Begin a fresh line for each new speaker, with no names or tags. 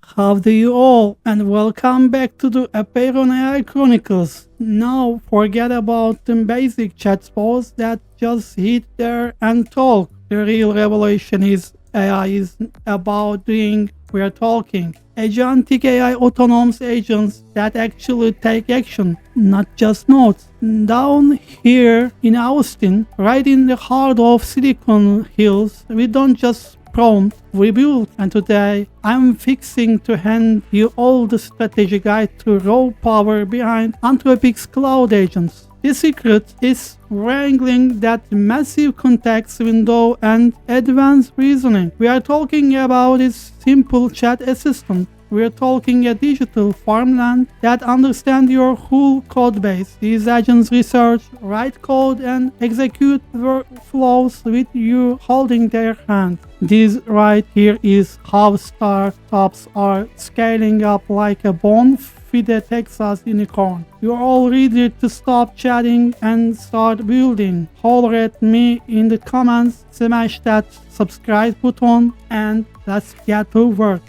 How do you all? And welcome back to the Apeiron AI Chronicles. Now forget about the basic chatbots that just hit there and talk. The real revelation is AI is about doing, we're talking. Agentic AI autonomous agents that actually take action, not just notes. Down here in Austin, right in the heart of Silicon Hills, we don't just prompt, we build. And today, I'm fixing to hand you all the strategy guide to raw power behind Anthropic's cloud agents. The secret is wrangling that massive context window and advanced reasoning. We are talking about a simple chat assistant. We are talking a digital farmland that understands your whole code base. These agents research, write code, and execute workflows with you holding their hand. This right here is how startups are scaling up like a bona-fide Texas unicorn. You're all ready to stop chatting and start building. Holler at me in the comments, smash that subscribe button, and let's get to work.